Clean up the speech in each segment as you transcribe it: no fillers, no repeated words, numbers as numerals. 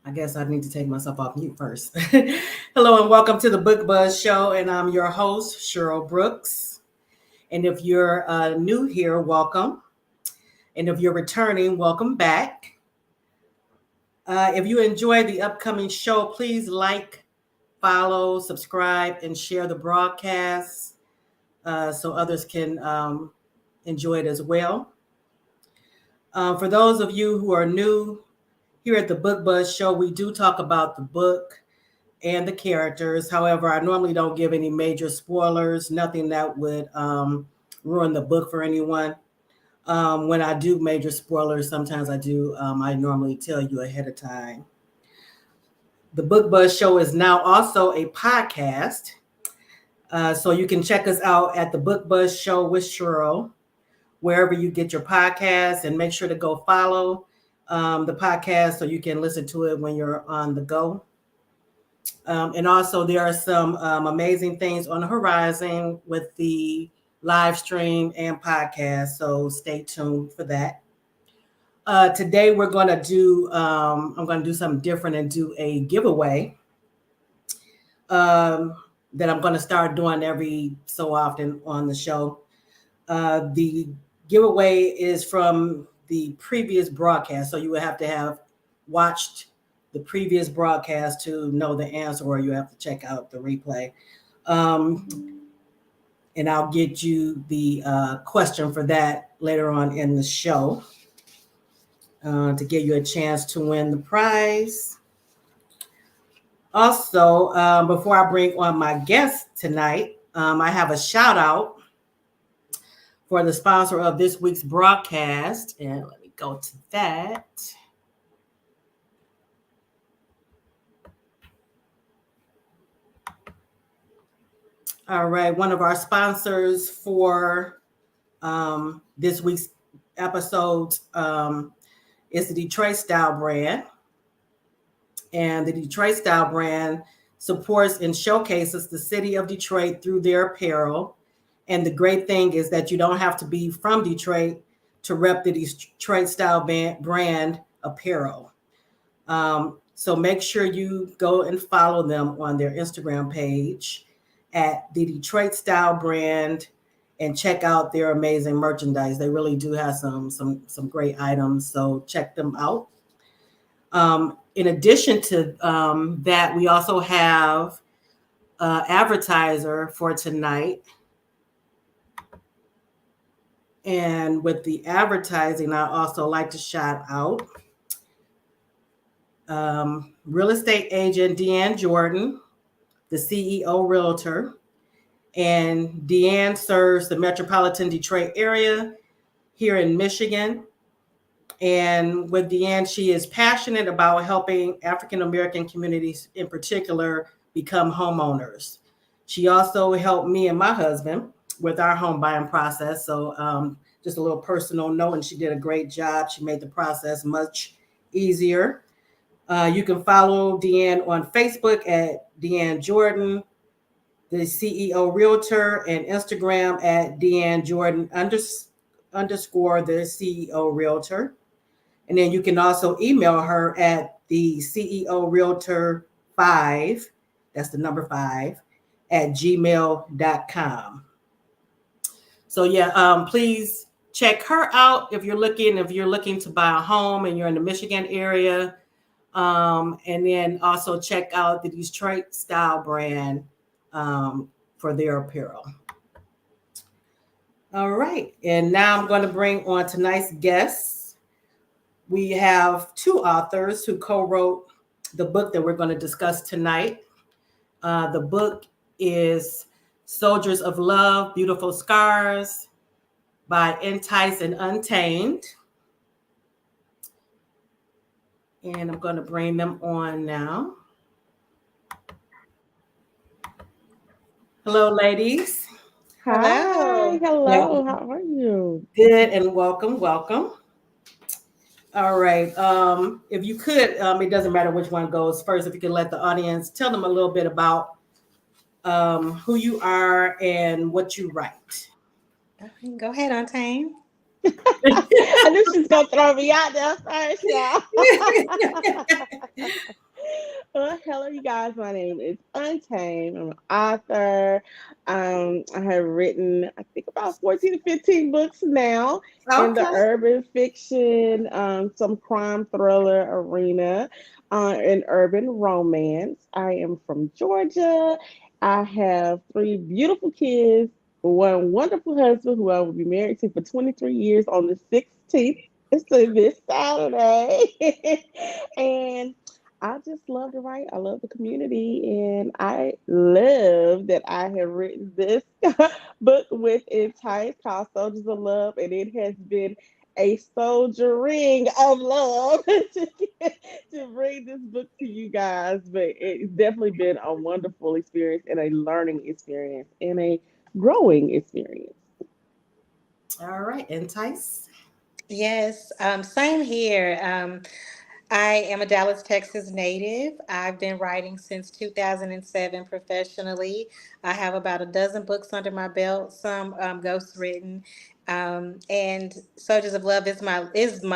I guess I need to take myself off mute first. Hello and welcome to the Book Buzz Show, and I'm your host, Cheryl Brooks. And if you're new here, welcome. And if you're returning, welcome back. If you enjoy the upcoming show, please like, follow, subscribe, and share the broadcast so others can enjoy it as well. For those of you who are new here at the Book Buzz Show, we do talk about the book and the characters. However, I normally don't give any major spoilers, nothing that would ruin the book for anyone. When I do major spoilers, sometimes I do, I normally tell you ahead of time. The Book Buzz Show is now also a podcast. So you can check us out at the Book Buzz Show with Cheryl, wherever you get your podcasts, and make sure to go follow the podcast so you can listen to it when you're on the go. And also, there are some amazing things on the horizon with the live stream and podcast. So stay tuned for that. Today, we're going to do, I'm going to do something different and do a giveaway that I'm going to start doing every so often on the show. The giveaway is from the previous broadcast. So you would have to have watched the previous broadcast to know the answer, or you have to check out the replay. And I'll get you the question for that later on in the show to give you a chance to win the prize. Also, before I bring on my guest tonight, I have a shout out for the sponsor of this week's broadcast. And let me go to that. All right, one of our sponsors for this week's episode is the Detroit Style brand. And the Detroit Style brand supports and showcases the city of Detroit through their apparel. And the great thing is that you don't have to be from Detroit to rep the Detroit Style brand apparel. So make sure you go and follow them on their Instagram page at the Detroit Style brand and check out their amazing merchandise. They really do have some great items, so check them out. In addition to that, we also have advertiser for tonight. And with the advertising, I also like to shout out real estate agent Deanne Jordan, the CEO Realtor. And Deanne serves the metropolitan Detroit area here in Michigan. And with Deanne, she is passionate about helping African American communities in particular become homeowners. She also helped me and my husband with our home buying process. So just a little personal note, and she did a great job. She made the process much easier. You can follow Deanne on Facebook at Deanne Jordan, the CEO Realtor, and Instagram at Deanne Jordan underscore the CEO Realtor. And then you can also email her at the CEO Realtor 5, that's the number 5, at gmail.com. So yeah, please check her out if you're looking to buy a home and you're in the Michigan area. And then also check out the Detroit Style brand for their apparel. All right. And now I'm going to bring on tonight's guests. We have two authors who co-wrote the book that we're going to discuss tonight. The book is Soldiers of Love, Beautiful Scars by N'Tyse and Untamed. And I'm going to bring them on now. Hello, ladies. Hi, hello. Hey, How are you? good and welcome. All right. If you could, it doesn't matter which one goes first. If you could let the audience tell them a little bit about who you are and what you write. Go ahead, Untamed. I knew she's gonna throw me out there first, y'all. Well, hello, you guys. My name is Untamed. I'm an author. I have written, I think, about 14 to 15 books now in the Okay. urban fiction, some crime thriller arena, and urban romance. I am from Georgia. I have three beautiful kids, one wonderful husband who I will be married to for 23 years on the 16th. It's this Saturday. And I just love to write. I love the community, and I love that I have written this book with Entice called Soldiers of Love, and it has been a soldiering of love to bring this book to you guys. But it's definitely been a wonderful experience and a learning experience and a growing experience. All right. Entice. Yes, same here. I am a Dallas, Texas native. I've been writing since 2007 professionally. I have about a dozen books under my belt, some ghost written. And Soldiers of Love is my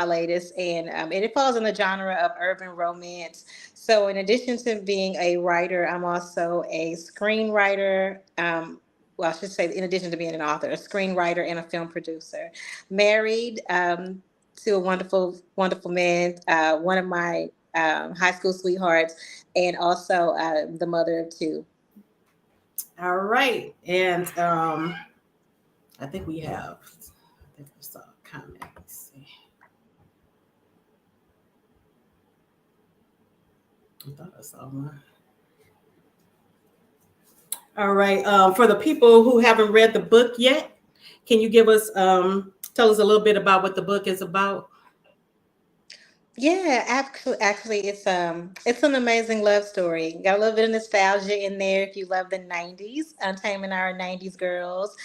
latest, and it falls in the genre of urban romance. So, in addition to being a writer, I'm also a screenwriter. Well, I should say, in addition to being an author, a screenwriter and a film producer. Married. To a wonderful, wonderful man, one of my high school sweethearts, and also the mother of two. All right. And I think we have. I think I saw a comment. Let's see. I thought I saw one. All right. For the people who haven't read the book yet, can you tell us a little bit about what the book is about? Yeah, actually, it's an amazing love story. Got a little bit of nostalgia in there if you love the '90s, Untaming our '90s girls.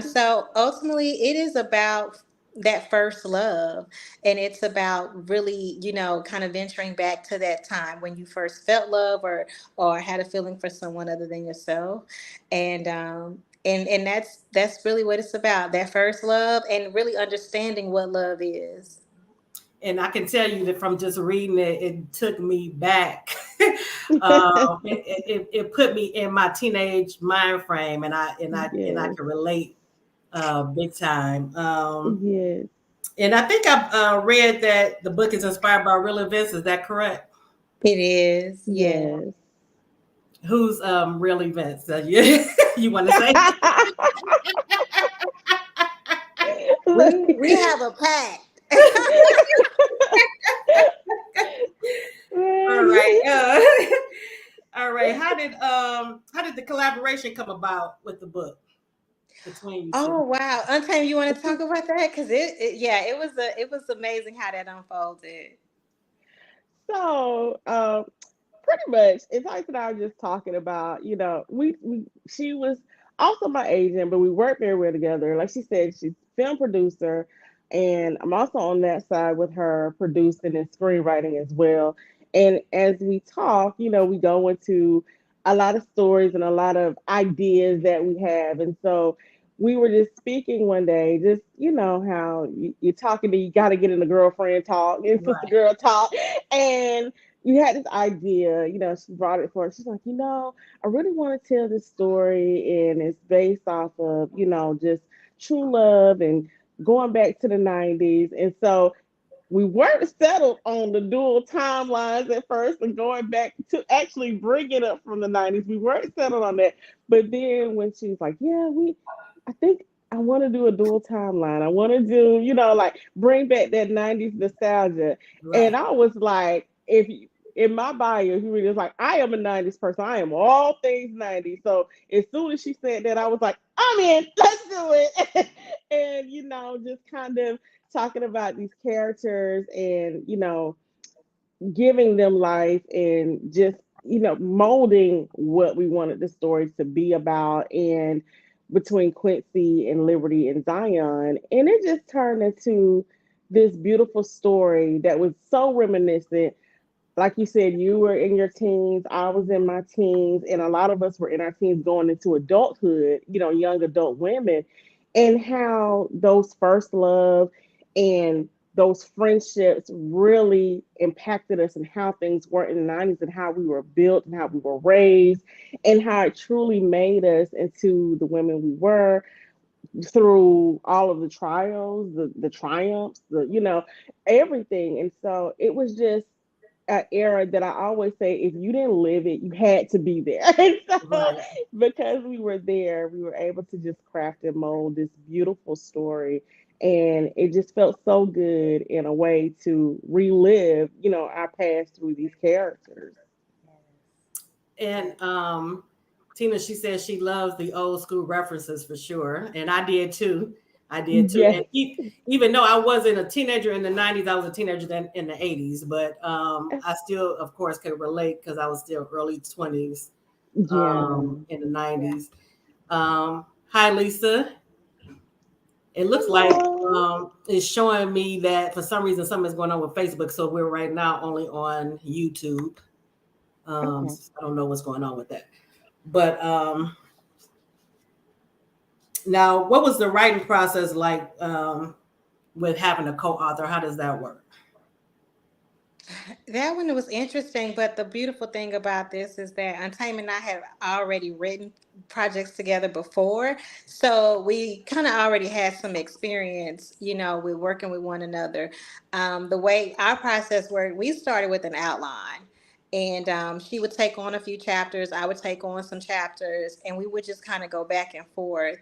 So ultimately, it is about that first love, and it's about really, kind of venturing back to that time when you first felt love or had a feeling for someone other than yourself, and that's really what it's about, that first love, and really understanding what love is. And I can tell you that from just reading it, it took me back. It put me in my teenage mind frame, and I Yes, can relate big time. yes, And I think I read that the book is inspired by real events. Is that correct? It is, yeah. yes. Whose real events? You want to say? Look. We have a pact. All Man. right. All right. How did the collaboration come about with the book between you two? Oh wow, Untamed, you want to talk about that? Because yeah, it was amazing how that unfolded. So, pretty much, it's like that I was just talking about. She was also my agent, but we worked very well together. Like she said, she's film producer, and I'm also on that side with her producing and screenwriting as well. And as we talk, we go into a lot of stories and a lot of ideas that we have, and so. We were just speaking one day, just how you're talking to, you got to get in the girlfriend talk and sister Right. girl talk, and we had this idea, she brought it for us. She's like, I really want to tell this story, and it's based off of, just true love and going back to the 90s. And so we weren't settled on the dual timelines at first and going back to actually bring it up from the 90s. We weren't settled on that. But then when she was like, yeah, I think I want to do a dual timeline. I want to do, like bring back that 90s nostalgia. And Right. I was like, if you, in my bio, he was just like, I am a 90s person. I am all things 90s. So as soon as she said that, I was like, I'm in, let's do it. And, just kind of talking about these characters and, giving them life and just molding what we wanted the story to be about, and between Quincy and Liberty and Zion, and it just turned into this beautiful story that was so reminiscent. Like you said, you were in your teens, I was in my teens, and a lot of us were in our teens going into adulthood, young adult women, and how those first love. And those friendships really impacted us and how things were in the 90s and how we were built and how we were raised and how it truly made us into the women we were through all of the trials, the triumphs, everything. And so it was just an era that I always say, if you didn't live it, you had to be there. And so Right. because we were there, we were able to just craft and mold this beautiful story. And it just felt so good in a way to relive, our past through these characters. And Tina, she says she loves the old school references for sure, and I did too. I did too. Yes. And even though I wasn't a teenager in the '90s, I was a teenager then in the '80s. But I still, of course, could relate because I was still early 20s Yeah. in the '90s. Hi, Lisa. It looks like Hello. it's showing me that for some reason something's going on with Facebook, so we're right now only on YouTube. Okay. So I don't know what's going on with that. But now, what was the writing process like with having a co-author? How does that work? That one was interesting, but the beautiful thing about this is that Untamed and I have already written projects together before. So we kind of already had some experience, with working with one another. The way our process worked, we started with an outline. And she would take on a few chapters, I would take on some chapters, and we would just kind of go back and forth.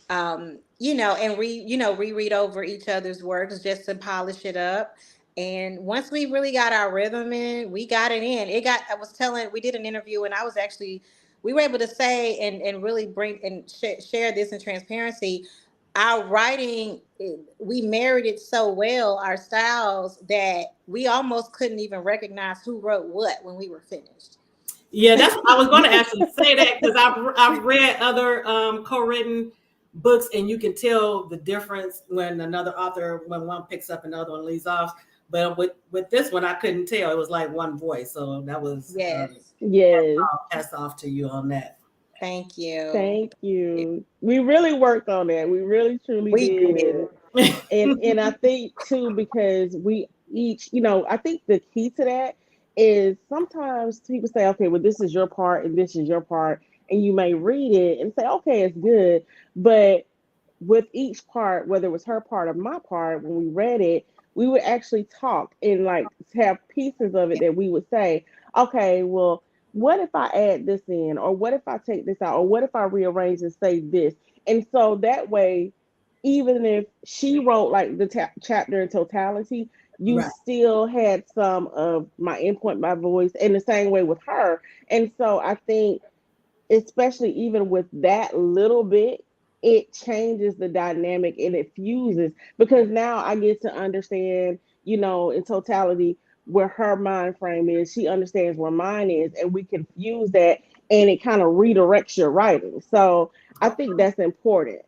And reread over each other's works just to polish it up. And once we really got our rhythm in, we got it in. I was telling, we did an interview and we were able to say and really bring and share this in transparency. Our writing, we married it so well, our styles, that we almost couldn't even recognize who wrote what when we were finished. Yeah, that's I was going to actually say that because I've read other co-written books, and you can tell the difference when when one picks up and the other one leaves off. But with this one, I couldn't tell. It was like one voice, so that was Yes. Yes. pass off to you on that. Thank you. Thank you. We really worked on that. We really truly We did. did. And I think too, because we each, I think the key to that is sometimes people say, okay, well, this is your part and this is your part, and you may read it and say, okay, it's good, but with each part, whether it was her part or my part, when we read it, we would actually talk and like have pieces of it that we would say, okay, well, what if I add this in, or what if I take this out, or what if I rearrange and say this? And so that way, even if she wrote like the chapter in totality, you Right. still had some of my input, my voice, and the same way with her. And so I think, especially even with that little bit, it changes the dynamic and it fuses, because now I get to understand, in totality where her mind frame is. She understands where mine is, and we can fuse that, and it kind of redirects your writing. So I think that's important.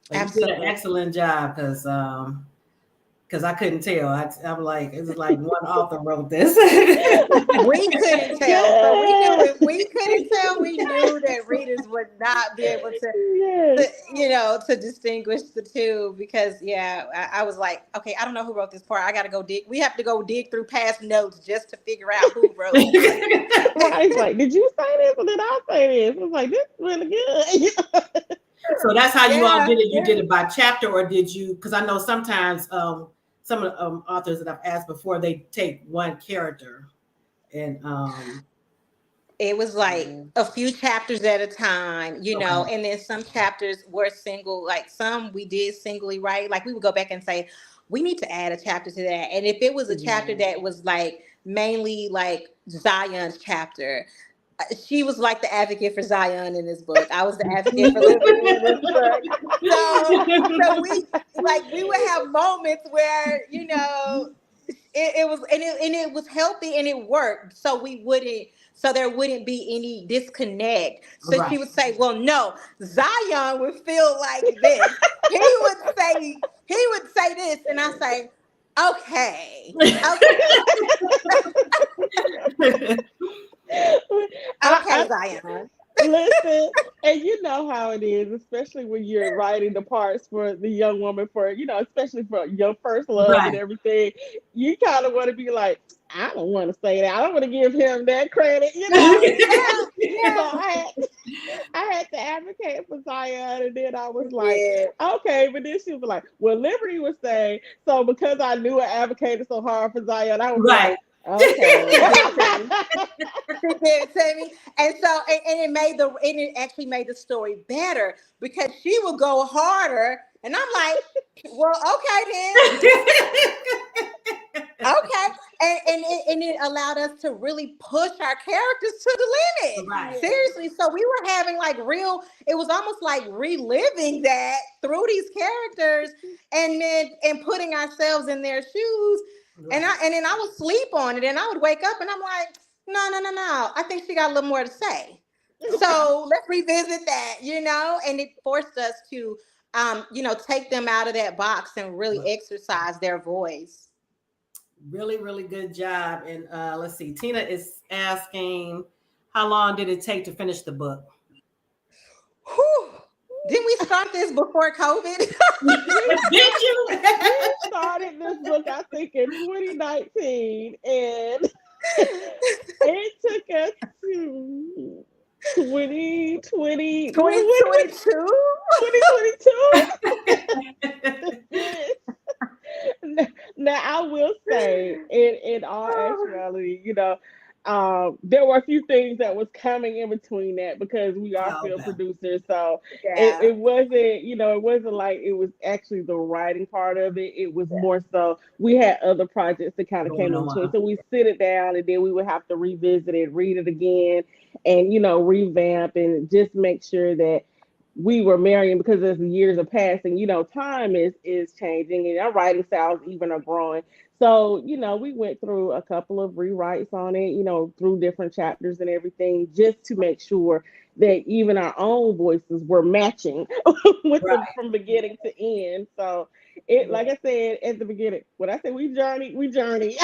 But you did an Absolutely. excellent job because I couldn't tell. I'm like, it was like one author wrote this. We couldn't tell. So we knew Good. if we couldn't tell, we knew that readers would not be able Yes. to distinguish the two because yeah, I was like, okay, I don't know who wrote this part. I gotta go dig. We have to go dig through past notes just to figure out who wrote what. Right. It's like, did you say this or did I say this? It's like, this is really good. So that's how you all Yeah. did it. You did it by chapter, or did you? Because I know sometimes some of the authors that I've asked before, they take one character and It was like a few chapters at a time, okay, and then some chapters were single, like some we did singly write. Like we would go back and say, we need to add a chapter to that. And if it was a chapter Yeah. that was like mainly like Zion's chapter, she was like the advocate for Zion in this book. I was the advocate for Liberty in this book. So we would have moments where it was and it was healthy and it worked. So there wouldn't be any disconnect. So she right. would say, "Well, no, Zion would feel like this. He would say this," and I say, "Okay, okay, I, okay, I Zion." listen, and you know know how it is, especially when you're writing the parts for the young woman for, especially for your first love and Right. everything. You kind of want to be like, I don't want to say that. I don't want to give him that credit, Yeah, So yeah, I had to advocate for Zion, and then I was like, yeah. okay, but then she was like, well, Liberty was saying, so because I knew I advocated so hard for Zion, I would be like, Right. okay. She did it to me. She did it to me. And so, and it actually made the story better because she would go harder. And I'm like, well, okay then. Okay. And it allowed us to really push our characters to the limit. Right. Yes. Seriously. So we were having like it was almost like reliving that through these characters and putting ourselves in their shoes. Right. And then I would sleep on it and I would wake up and I'm like, no, no, no, no. I think she got a little more to say. Okay. So let's revisit that, and it forced us to take them out of that box and really Right. exercise their voice. Really, really good job. And let's see. Tina is asking, how long did it take to finish the book? Whew. Didn't we start this before COVID? we Did you? we started this book, I think, in 2019, and it took us to 2020, what, 2022? 2022. Now I will say, in all actuality, there were a few things that was coming in between that because we are Oh, film okay. producers, so Yeah. it wasn't like it was actually the writing part of it. It was more so we had other projects that kind of Going came in between, on. so we sit it down and then we would have to revisit it, read it again, and revamp and just make sure that we were marrying because as the years are passing, time is changing and our writing styles even are growing. So, we went through a couple of rewrites on it, through different chapters and everything, just to make sure that even our own voices were matching with them Right. from beginning to end. So it, Yeah. like I said at the beginning, when I say we journey.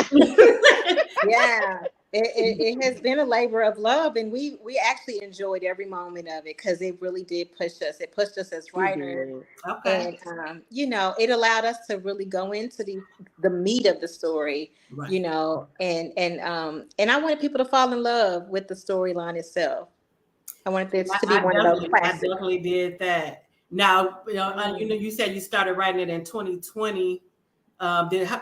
Yeah. It has been a labor of love, and we actually enjoyed every moment of it because it really did push us. It pushed us as It writers, did. Okay. and it allowed us to really go into the meat of the story, Right. and I wanted people to fall in love with the storyline itself. I wanted this to be one of those I classics. definitely did that. Now, Mm. you said you started writing it in 2020.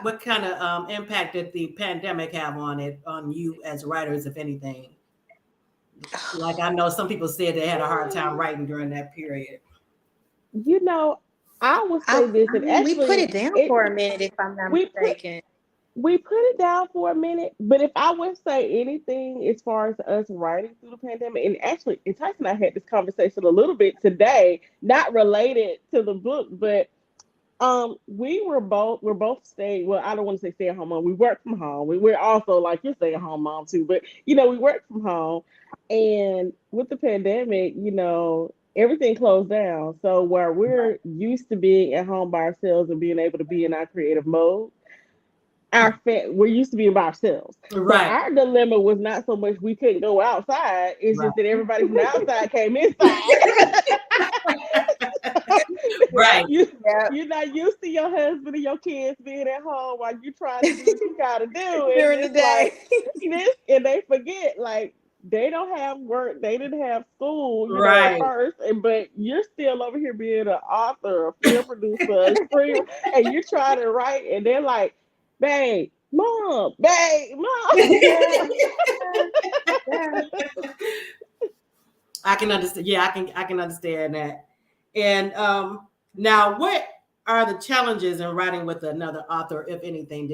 What kind of impact did the pandemic have on it, on you as writers, if anything? Like I know some people said they had a hard time writing during that period. You know, I would I, say this, I and mean, we put actually, it down it for a minute, if I'm not we put mistaken. we put it down for a minute. But if I would say anything as far as us writing through the pandemic, and actually, and Tyson and I had this conversation a little bit today, not related to the book, but we're both staying. Well, I don't want to say stay at home mom. We work from home. We're also like you're stay at home mom too, but we work from home. And with the pandemic, everything closed down. So where Right. we're used to being at home by ourselves and being able to be in our creative mode, we're used to being by ourselves. So Right. our dilemma was not so much we couldn't go outside. It's Right. just that everybody from the outside came inside. Yeah, Right. you yeah. you're not used to your husband and your kids being at home while you trying to do what you gotta do, and During the it's like day. this, and they forget like they don't have work, they didn't have school, at Right. first, and but you're still over here being an author, a film producer, a screenwriter, and you're trying to write, and they're like, babe, mom." Yeah, yeah, yeah. I can understand. Yeah, I can understand that. And now, what are the challenges in writing with another author, if anything?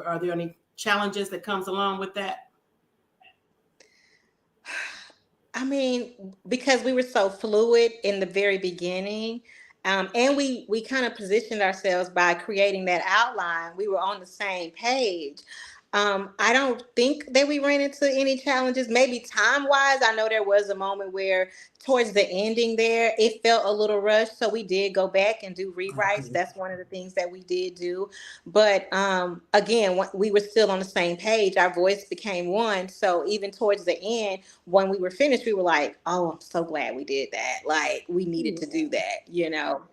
Are there any challenges that comes along with that? I mean, because we were so fluid in the very beginning, and we kind of positioned ourselves by creating that outline. We were on the same page. I don't think that we ran into any challenges. Maybe time wise, I know there was a moment where towards the ending there, it felt a little rushed. So we did go back and do rewrites. Okay. That's one of the things that we did do. But again, we were still on the same page. Our voice became one. So even towards the end, when we were finished, we were like, "Oh, I'm so glad we did that. Like we needed to do Yeah. that, you know."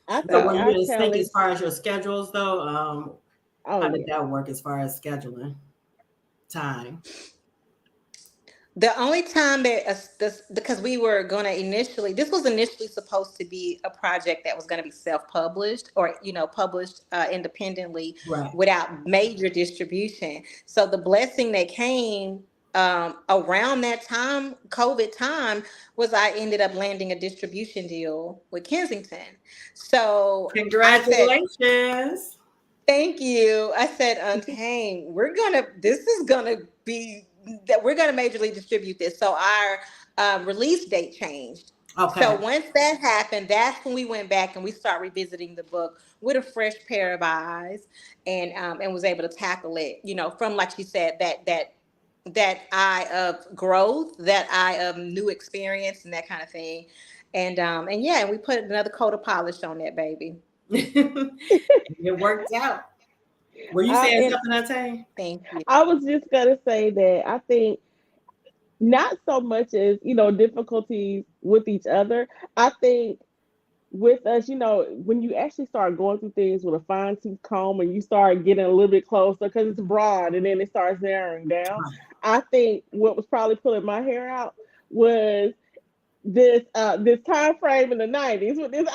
I So were think So you our in sync as challenge. far as your schedules though? Oh How did yeah. that work as far as scheduling time? the only time that this, because we were going to initially, this was initially supposed to be a project that was going to be self-published or, published independently Right. without major distribution. So the blessing that came around that time, COVID time, was I ended up landing a distribution deal with Kensington. So I said, Congratulations. thank you. I said, Untamed, this is gonna be, that we're gonna majorly distribute this. So our release date changed. So Okay. once that happened, that's when we went back and we start revisiting the book with a fresh pair of eyes, and was able to tackle it, from, like she said, that eye of growth, that eye of new experience, and that kind of thing. And yeah, and we put another coat of polish on that baby. It worked out. Were you saying And something, Attain? Thank you. I was just gonna say that I think not so much as difficulties with each other. I think with us, when you actually start going through things with a fine tooth comb and you start getting a little bit closer because it's broad and then it starts narrowing down. I think what was probably pulling my hair out was this time frame in the 90s with this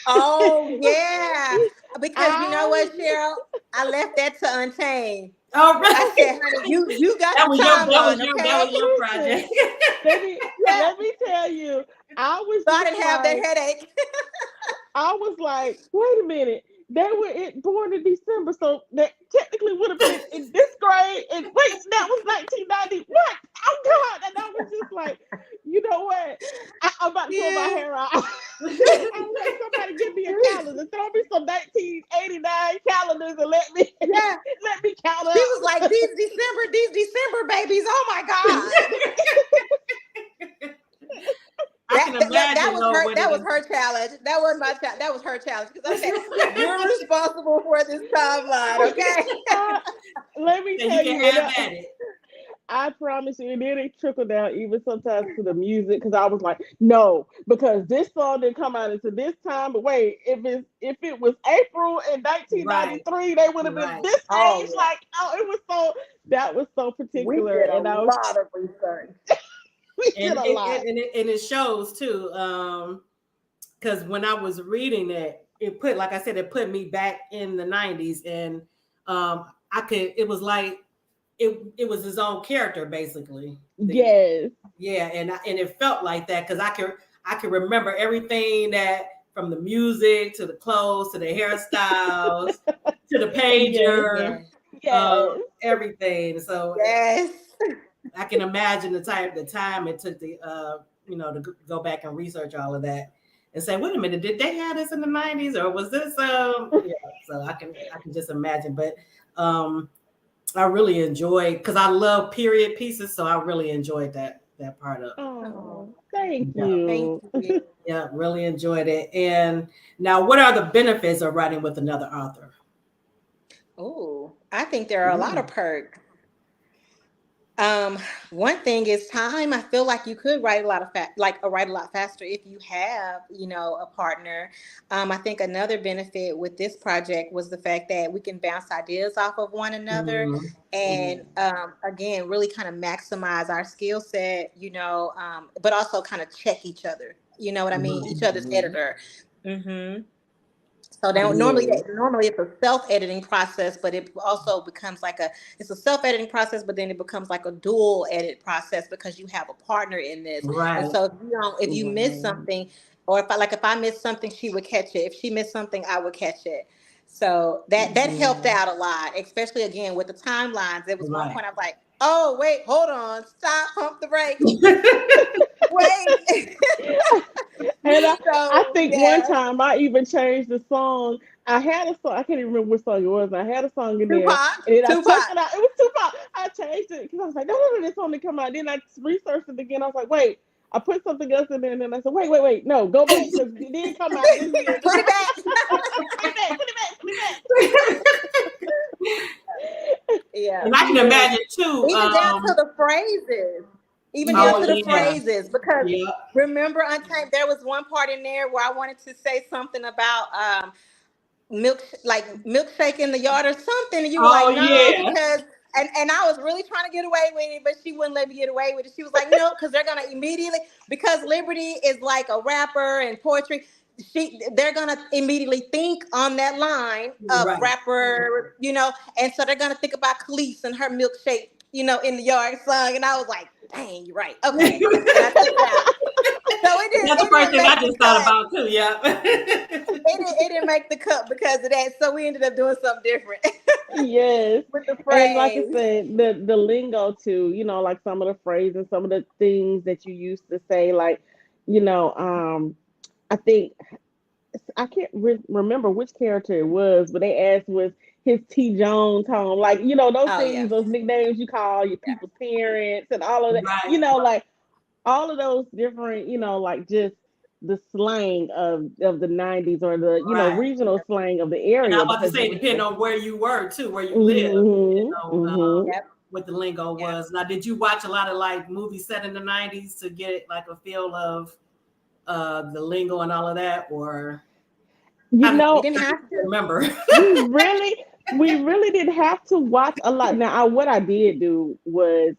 Oh outline. yeah, because you know I what, Cheryl, I left that to Untamed. Oh, I really? said, honey, you got That the was your timeline, okay? listen. project. Let me Yeah, let me tell you. I was so I just didn't have that like, headache. I was like, wait a minute. They were born in December, so that technically would have been in this grade. And wait, that was 1990. What? Oh God! And I was just like, you know what? I'm about to pull my Yeah, hair out. I was like, somebody give me a calendar. Throw me some 1989 calendars and let me yeah. let me count She was like, up. these December babies. Oh my God. I can That imagine was though her. what That it was is. her challenge. That wasn't my challenge. That was her challenge. Because I said, you're responsible for this timeline, okay? Uh, let me And you tell can you, and have at it. I promise you, and then it trickled down even sometimes to the music because I was like, no, because this song didn't come out until this time. But wait, if it was April in Right, 1993, they would have been right. this Oh age. yeah. Like, oh, it was so that was so We particular, did a and lot of research. we And did a lot. it shows too. Because when I was reading it, like I said, it put me back in the 90s, and I could. It was like it was his own character basically. Yes, Yeah, and it felt like that because I can remember everything that from the music to the clothes to the hairstyles to the yes, pager, Yeah. yes. everything. So Yes. I can imagine the time it took to go back and research all of that and say, wait a minute, did they have this in the 90s or was this yeah? So I can just imagine, but I really enjoyed because I love period pieces, so I really enjoyed that part of it. Oh, Oh, thank Yeah, thank you. you. yeah, really enjoyed it. And now, what are the benefits of writing with another author? Oh, I think there are a lot Ooh. of perks. Um, One thing is time. I feel like you could write a lot of write a lot faster if you have, a partner. I think another benefit with this project was the fact that we can bounce ideas off of one another, Mhm. and again, really kind of maximize our skill set, but also kind of check each other. You know what I mean? Each other's Mhm. editor. Mm-hmm. So now Yes. normally it's a self-editing process, but it also becomes like it's a self-editing process, but then it becomes like a dual edit process because you have a partner in this. And Right. so if you miss Right. something, or if I miss something, she would catch it. If she missed something, I would catch it. So that helped Yeah. out a lot, especially again with the timelines. There was one Right. point I was like, oh wait, hold on, stop, pump the brakes, wait. And I So think one yeah. time I even changed the song I had a song. I can't even remember which song it was. I had a song in there, Tupac. and then I took Tupac. it out. It was Tupac. I changed it because I was like, no, this song didn't come out. Then I researched it again. I was like, wait. I put something else in there, and then I said, wait, no, go back because it didn't come out this year. Put it back. Put it back, put it back, put it Yeah. And I can back. imagine too. Even down to the phrases. Even down Oh to the yeah, phrases. Because yeah. remember, Untamed, there was one part in there where I wanted to say something about milkshake in the yard or something, and you were Oh like, no, yeah. because and I was really trying to get away with it, but she wouldn't let me get away with it. She was like, no, because they're gonna immediately, because Liberty is like a rapper and poetry. They're gonna immediately think on that line of Right. rapper, and so they're gonna think about Khalees and her milkshake, in the yard song. And I was like, dang, you're right. Okay, and I took it out. So it didn't That's the it first didn't thing I make the just thought cut. about too. Yeah. It didn't make the cut because of that. So we ended up doing something different Yes. with the And like I phrase. said, the lingo too, like some of the phrases, some of the things that you used to say, like, you know, um, I think I can't remember which character it was, but they asked was his T Jones home, like those Oh things, yeah, those nicknames you call your people's parents and all of that, Right. like all of those different, like just the slang of the 90s or the Right. regional slang of the And I was area about to because say, depending on where you were too, where you live, hmm hmm yep, what the lingo yep. was. Now, did you watch a lot of like movies set in the '90s to get like a feel of the lingo and all of that, or you how did We know didn't have you to. remember? we really didn't have to watch a lot. Now, what I did do was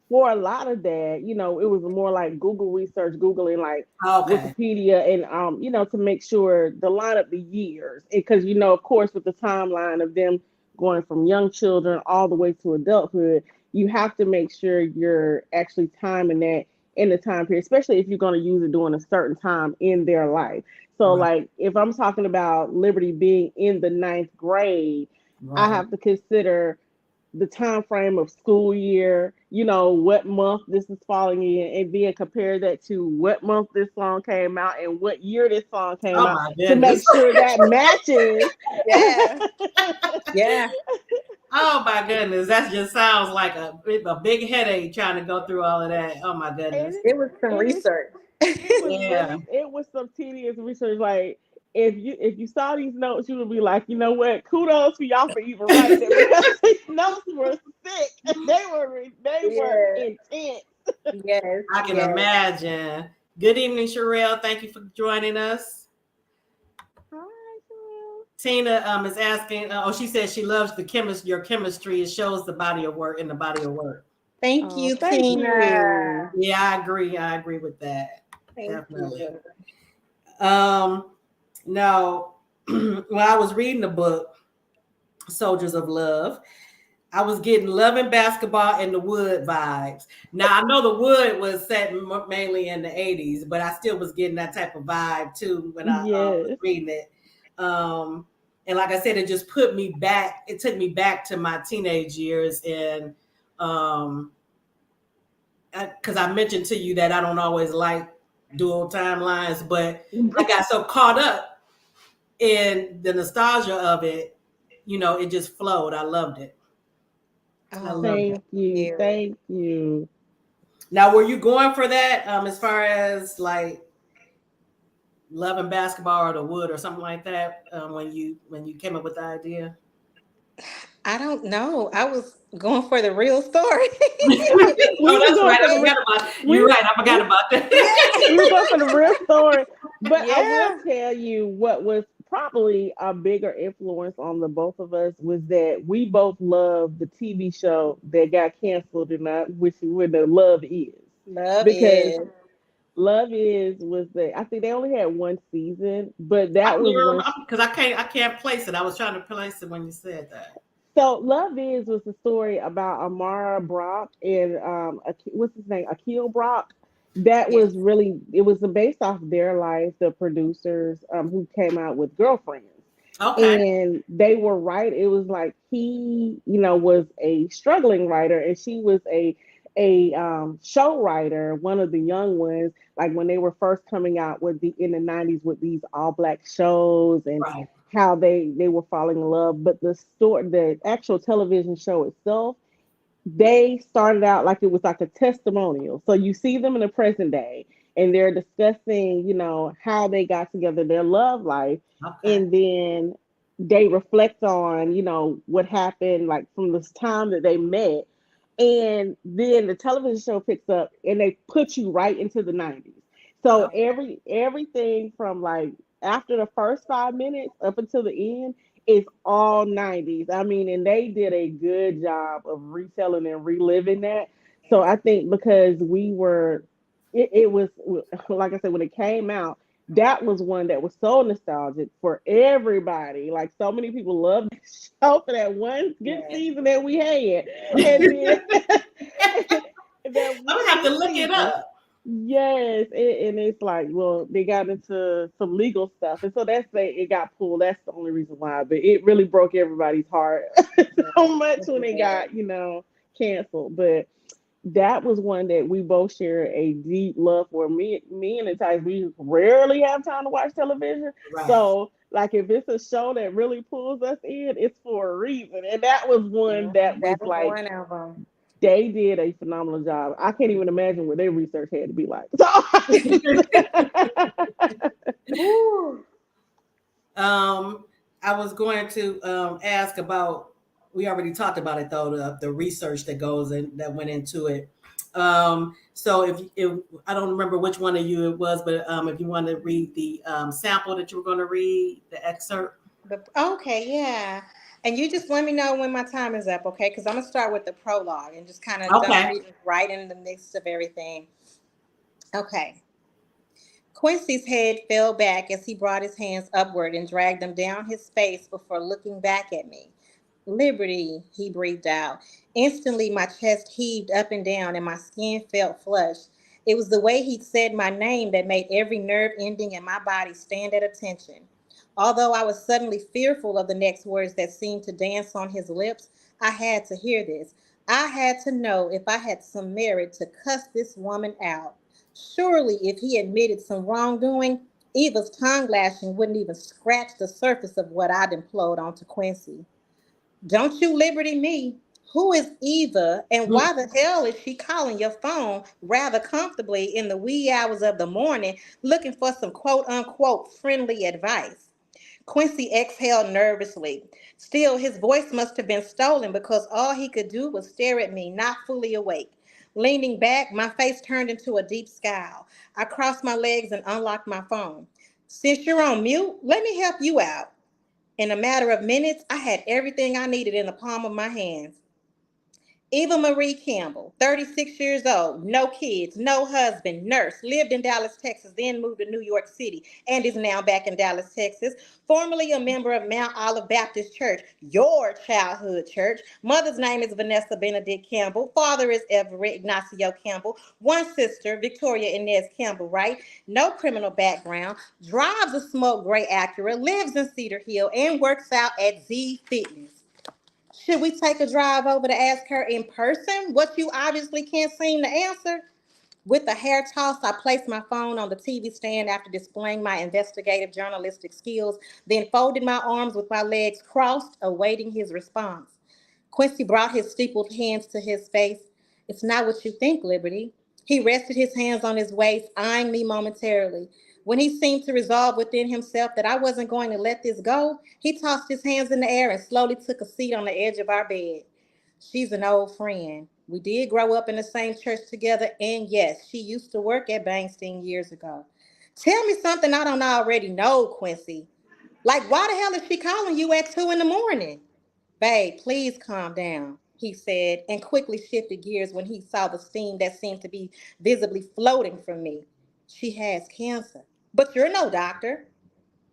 for a lot of that, it was more like Google research, Googling like Okay. Wikipedia, and to make sure to line up the years, because of course, with the timeline of them going from young children all the way to adulthood, you have to make sure you're actually timing that in the time period, especially if you're going to use it during a certain time in their life. So, Right. like, if I'm talking about Liberty being in the ninth grade, I Right. have to consider the time frame of school year, what month this is falling in, and then compare that to what month this song came out and what year this song came Oh out my to make goodness. sure that matches. Yeah, yeah. Oh my goodness. That just sounds like a big headache trying to go through all of that. Oh my and goodness. It was some and it's research. Yeah. it was some tedious research. Like if you saw these notes, you would be like, you know what? Kudos for y'all for even writing it because these notes were sick. They were Yeah. intense. Yes. I can Yes. imagine. Good evening, Sherelle. Thank you for joining us. Hi, Tina is asking. She says she loves your chemistry. It shows the body of work in the body of work. Thank oh, you, thank Tina. you. Yeah, I agree. I agree with that. Thank Definitely. you. Um, now, when I was reading the book, Soldiers of Love, I was getting Love and Basketball and the Wood vibes. Now, I know the Wood was set mainly in the 80s, but I still was getting that type of vibe too when I was Yes. reading it. And like I said, it just put me back. It took me back to my teenage years. And um, because I mentioned to you that I don't always like dual timelines, but I got so caught up in the nostalgia of it, it just flowed. I loved it. I Oh, loved it. Thank thank you. you. Thank you. Now, were you going for that as far as like Love and Basketball or the Wood or something like that when you came up with the idea? I don't know. I was going for the real story. We Oh, were that's going right. for I the forgot re- about. we You're right. I forgot we about that. we were Yeah. going for the real story. But I will Yeah. tell you what was probably a bigger influence on the both of us was that we both loved the TV show that got canceled and not which when the Love Is. Love Because is. Love Is was I think they only had one season, but I that can't was even when remember because I can't place it. I was trying to place it when you said that. so Love Is was the story about Amara Brock and what's his name? Akil Brock. That Yes. was really it was based off their life, the producers who came out with girlfriends. Okay. And they were right. It was like he, was a struggling writer and she was a show writer, one of the young ones, like when they were first coming out with the in the 90s with these all black shows and Right. how they were falling in love. But the actual television show itself, they started out like it was like a testimonial. So you see them in the present day and they're discussing, how they got together, their love life, Okay. and then they reflect on, what happened like from this time that they met. And then the television show picks up and they put you right into the 90s. So Okay. everything from like after the first 5 minutes up until the end is all 90s. I mean, and they did a good job of retelling and reliving that. So I think because it was, like I said, when it came out, that was one that was so nostalgic for everybody. Like so many people loved the show for that one good Yeah. season that we had, and then that I'm one gonna have to good look it season. up. Yes, and it's like, well, they got into some legal stuff, and so it got pulled. That's the only reason why. But it really broke everybody's heart so much when it Yeah. got, canceled. But that was one that we both share a deep love for. Me and the Type, we rarely have time to watch television. Right. So, like, if it's a show that really pulls us in, it's for a reason. And that was one that was That was like one of them. they did a phenomenal job. I can't even imagine what their research had to be like. So, Woo. Um, I was going to ask about. We already talked about it though, the research that goes in that went into it. So if I don't remember which one of you it was, but if you want to read the sample that you were going to read, the excerpt. But okay, yeah. And you just let me know when my time is up, okay? Because I'm gonna start with the prologue and just kind of dump Okay. right in the midst of everything. Okay. Quincy's head fell back as he brought his hands upward and dragged them down his face before looking back at me. Liberty, he breathed out. Instantly, my chest heaved up and down and my skin felt flushed. It was the way he'd said my name that made every nerve ending in my body stand at attention. Although I was suddenly fearful of the next words that seemed to dance on his lips, I had to hear this. I had to know if I had some merit to cuss this woman out. Surely, if he admitted some wrongdoing, Eva's tongue lashing wouldn't even scratch the surface of what I'd implode onto Quincy. Don't you liberty me. Who is Eva and why the hell is she calling your phone rather comfortably in the wee hours of the morning looking for some quote unquote friendly advice? Quincy exhaled nervously. Still, his voice must have been stolen because all he could do was stare at me, not fully awake. Leaning back, my face turned into a deep scowl. I crossed my legs and unlocked my phone. Since you're on mute, let me help you out. In a matter of minutes, I had everything I needed in the palm of my hands. Eva Marie Campbell, 36 years old, no kids, no husband, nurse, lived in Dallas, Texas, then moved to New York City, and is now back in Dallas, Texas. Formerly a member of Mount Olive Baptist Church, your childhood church. Mother's name is Vanessa Benedict Campbell. Father is Everett Ignacio Campbell. One sister, Victoria Inez Campbell, right? No criminal background. Drives a smoke gray Acura, lives in Cedar Hill, and works out at Z Fitness. Should we take a drive over to ask her in person what you obviously can't seem to answer? With a hair toss, I placed my phone on the TV stand after displaying my investigative journalistic skills, then folded my arms with my legs crossed, awaiting his response. Quincy brought his steepled hands to his face. It's not what you think, Liberty. He rested his hands on his waist, eyeing me momentarily. When he seemed to resolve within himself that I wasn't going to let this go, he tossed his hands in the air and slowly took a seat on the edge of our bed. She's an old friend. We did grow up in the same church together, and yes, she used to work at Bangstein years ago. Tell me something I don't already know, Quincy. Like, why the hell is she calling you at 2 in the morning? Babe, please calm down, he said, and quickly shifted gears when he saw the steam that seemed to be visibly floating from me. She has cancer. But you're no doctor.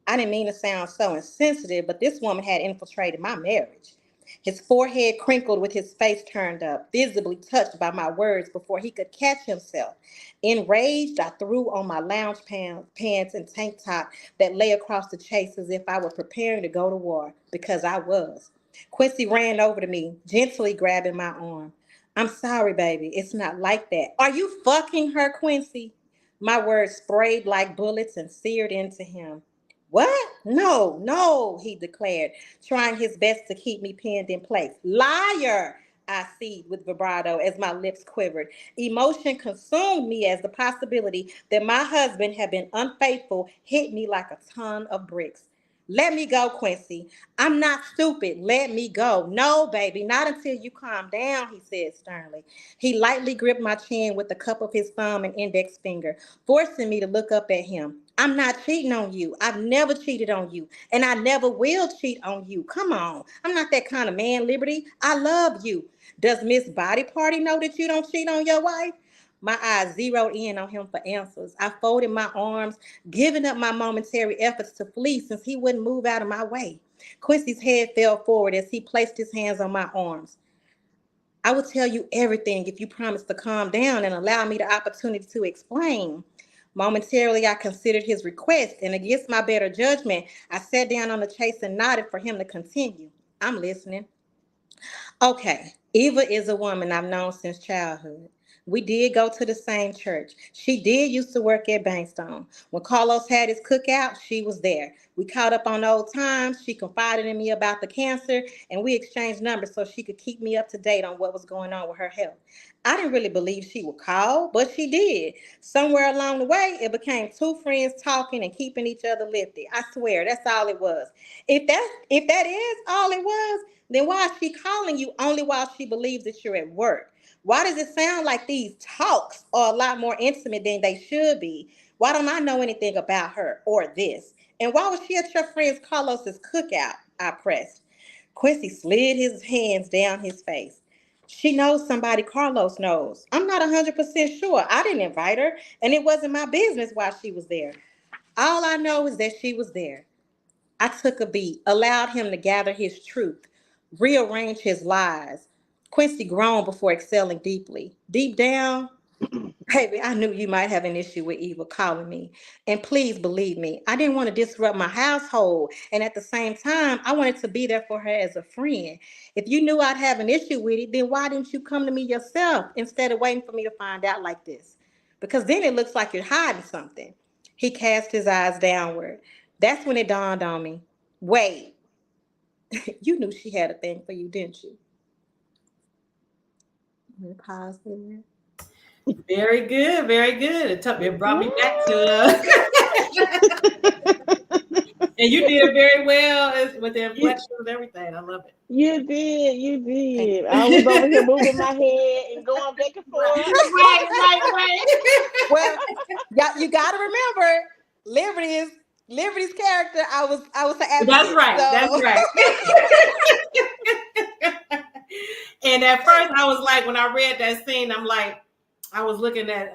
I didn't mean to sound so insensitive, but this woman had infiltrated my marriage. His forehead crinkled with his face turned up, visibly touched by my words before he could catch himself. Enraged, I threw on my lounge pants and tank top that lay across the chase as if I were preparing to go to war, because I was. Quincy ran over to me, gently grabbing my arm. I'm sorry, baby. It's not like that. Are you fucking her, Quincy? My words sprayed like bullets and seared into him. What? No, no, he declared, trying his best to keep me pinned in place. Liar! I seethed with vibrato as my lips quivered. Emotion consumed me as the possibility that my husband had been unfaithful hit me like a ton of bricks. Let me go, Quincy. I'm not stupid. Let me go. No, baby, not until you calm down, he said sternly. He lightly gripped my chin with the cup of his thumb and index finger, forcing me to look up at him. I'm not cheating on you. I've never cheated on you, and I never will cheat on you. Come on. I'm not that kind of man, Liberty. I love you. Does Miss Body Party know that you don't cheat on your wife? My eyes zeroed in on him for answers. I folded my arms, giving up my momentary efforts to flee since he wouldn't move out of my way. Quincy's head fell forward as he placed his hands on my arms. I will tell you everything if you promise to calm down and allow me the opportunity to explain. Momentarily, I considered his request, and against my better judgment, I sat down on the chase and nodded for him to continue. I'm listening. Okay, Eva is a woman I've known since childhood. We did go to the same church. She did used to work at Bankstone. When Carlos had his cookout, she was there. We caught up on old times. She confided in me about the cancer, and we exchanged numbers so she could keep me up to date on what was going on with her health. I didn't really believe she would call, but she did. Somewhere along the way, it became two friends talking and keeping each other lifted. I swear, that's all it was. If that is all it was, then why is she calling you only while she believes that you're at work? Why does it sound like these talks are a lot more intimate than they should be? Why don't I know anything about her or this? And why was she at your friend Carlos's cookout? I pressed. Quincy slid his hands down his face. She knows somebody Carlos knows. I'm not 100% sure. I didn't invite her, and it wasn't my business why she was there. All I know is that she was there. I took a beat, allowed him to gather his truth, rearrange his lies. Quincy groaned before exhaling deeply. Deep down, baby, I knew you might have an issue with Eva calling me. And please believe me, I didn't want to disrupt my household. And at the same time, I wanted to be there for her as a friend. If you knew I'd have an issue with it, then why didn't you come to me yourself instead of waiting for me to find out like this? Because then it looks like you're hiding something. He cast his eyes downward. That's when it dawned on me. Wait, you knew she had a thing for you, didn't you? Pause there. Very good, very good. It brought me back to, and you did very well with the inflection and everything. I love it. You did. I was over here moving my head and going back and forth. Right. Well, you got to remember, Liberty's character. I was an advocate. That's right. So. That's right. And at first, I was like, when I read that scene, I'm like, I was looking at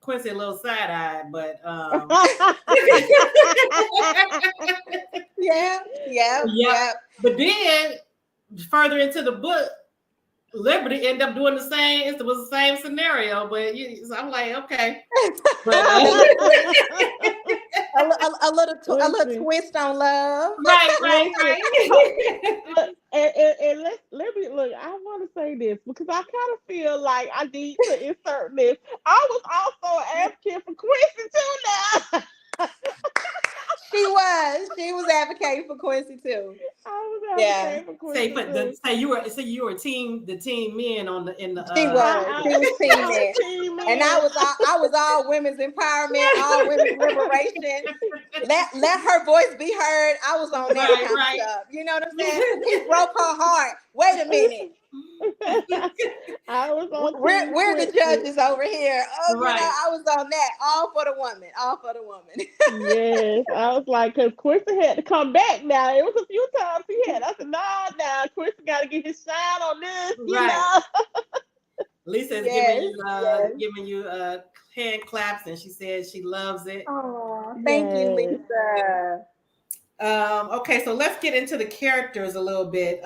Quincy a little side-eyed, but yeah. But then further into the book, Liberty ended up doing the same. It was the same scenario, but so I'm like, okay. But, a little twist on love. Right. And let me look. I want to say this because I kind of feel like I need to insert this. I was also asking for Quincy too now. She was advocating for Quincy too. I was advocating for Quincy. Say you were the team men in the. She was team men, and I was all women's empowerment, all women's liberation. Let her voice be heard. I was on that kind of stuff. You know what I'm saying? It broke her heart. Wait a minute. I was on. We're the judges over here. Oh, right. I was on that. All for the woman. Yes, I was like, because Quincy had to come back now. It was a few times he had. I said, nah, Quincy got to get his shine on this, you know. Lisa's giving you hand claps, and she says she loves it. Oh, thank you, Lisa. Okay, so let's get into the characters a little bit.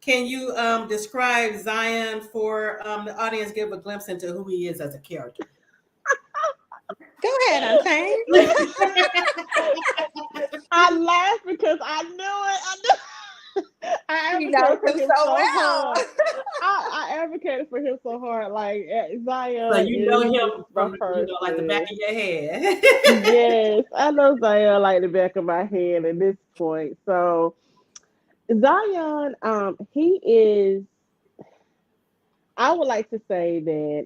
Can you describe Zion for the audience, give a glimpse into who he is as a character? Go ahead, Untamed. I laughed because I knew it. I She knows advocated for him him so so well. hard. I advocated for him so hard. Like So Zion you know is him just my from like the back person. of your head. Yes, I know Zion like the back of my hand at this point. So Zion, he is. I would like to say that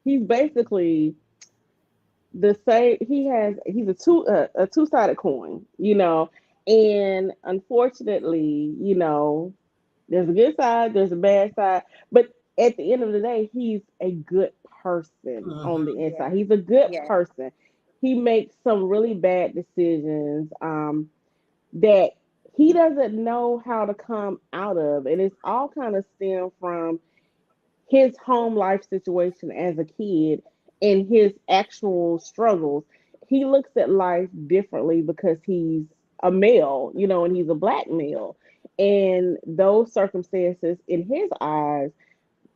he's basically the same. He's a two-sided coin, and unfortunately, there's a good side, there's a bad side, but at the end of the day, he's a good person on the Mhm. Yeah, inside. He's a good yeah. person. He makes some really bad decisions that he doesn't know how to come out of, and it's all kind of stem from his home life situation as a kid and his actual struggles. He looks at life differently because he's a male, and he's a black male. And those circumstances in his eyes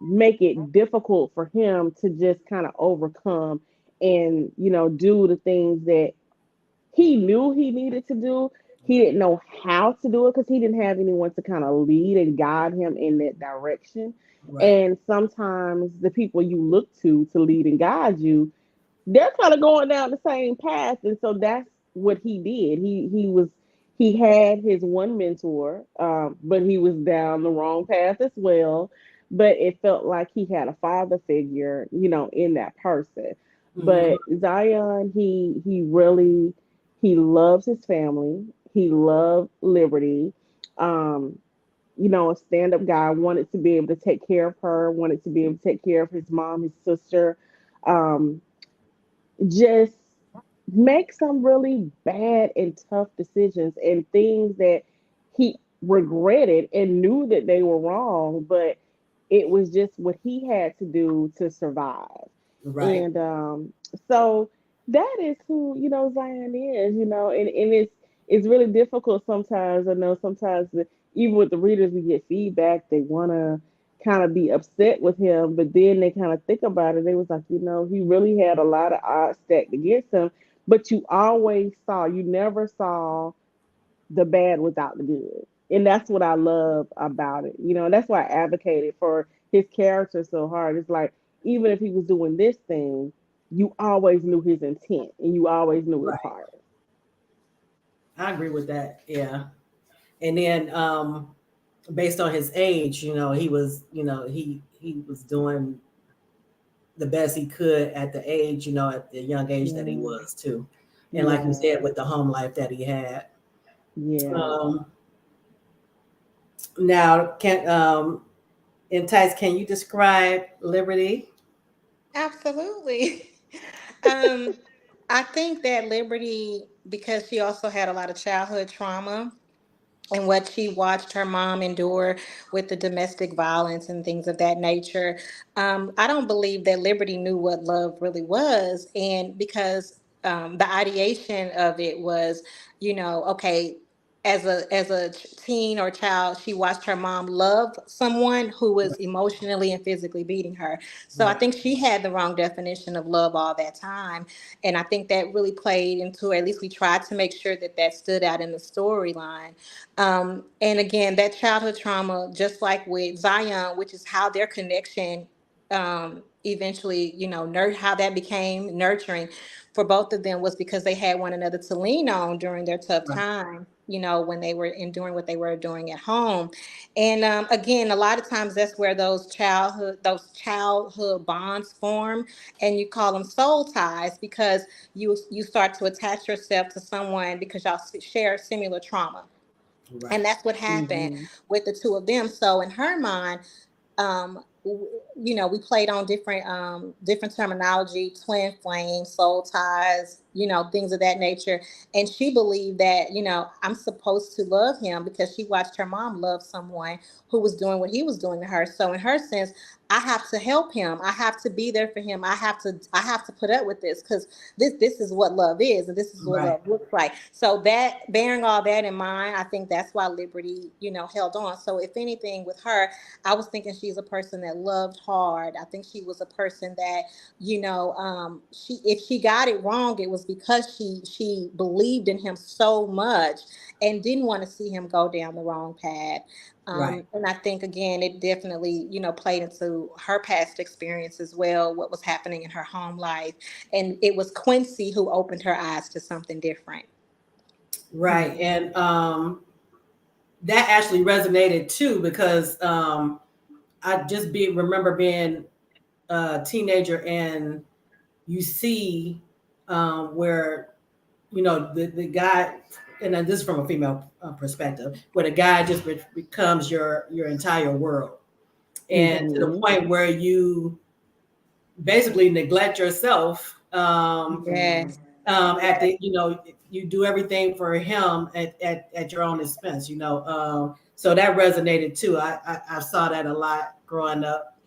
make it difficult for him to just kind of overcome and, do the things that he knew he needed to do. He didn't know how to do it because he didn't have anyone to kind of lead and guide him in that direction. Right. And sometimes the people you look to lead and guide you, they're kind of going down the same path. And so that's what he did. He had his one mentor, but he was down the wrong path as well. But it felt like he had a father figure, in that person. Mhm. But Zion, he really he loves his family. He loved liberty. Um, a stand-up guy, wanted to be able to take care of her, wanted to be able to take care of his mom, his sister. Um, just make some really bad and tough decisions and things that he regretted and knew that they were wrong, but it was just what he had to do to survive. Right. And so that is who, Zion is, and it's really difficult sometimes. I know sometimes even with the readers we get feedback, they wanna kind of be upset with him, but then they kind of think about it. They was like, he really had a lot of odds stacked against him, but you never saw the bad without the good. And that's what I love about it. And that's why I advocated for his character so hard. It's like, even if he was doing this thing, you always knew his intent and you always knew his Right. heart. I agree with that. Yeah. And then based on his age, he was doing the best he could at the age, at the young age that he Yeah. was too. And like you Yeah. said, with the home life that he had. Yeah. Um, now, Entice, can you describe Liberty? Absolutely. um, I think that Liberty, because she also had a lot of childhood trauma, and what she watched her mom endure with the domestic violence and things of that nature. I don't believe that Liberty knew what love really was. And because the ideation of it was, okay, as a teen or child, she watched her mom love someone who was Right. emotionally and physically beating her. So I Right. think she had the wrong definition of love all that time, and I think that really played into, or at least we tried to make sure that that stood out in the storyline. And again, that childhood trauma, just like with Zion, which is how their connection eventually, how that became nurturing for both of them, was because they had one another to lean on during their tough Right. time, when they were enduring what they were doing at home. And again, a lot of times that's where those childhood bonds form, and you call them soul ties, because you start to attach yourself to someone because y'all share similar trauma. Right. And that's what happened Hmm. with the two of them. So in her mind, we played on different terminology: twin flame, soul ties, things of that nature. And she believed that, I'm supposed to love him because she watched her mom love someone who was doing what he was doing to her. So in her sense, I have to help him. I have to be there for him. I have to put up with this, because this is what love is, and this is what Right. love looks like. So that, bearing all that in mind, I think that's why Liberty, held on. So if anything with her, I was thinking she's a person that loved hard. I think she was a person that, she, if she got it wrong, it was was because she believed in him so much and didn't want to see him go down the wrong path. Right. And I think again, it definitely, played into her past experience as well, what was happening in her home life. And it was Quincy who opened her eyes to something different. Right. And that actually resonated too because I just remember being a teenager and you see where the guy, and then this is from a female perspective, where the guy just becomes your entire world, and to the Mm-hmm. point where you basically neglect yourself. Mm-hmm. Yes. At Yes. the you do everything for him at your own expense. So that resonated too. I saw that a lot growing up,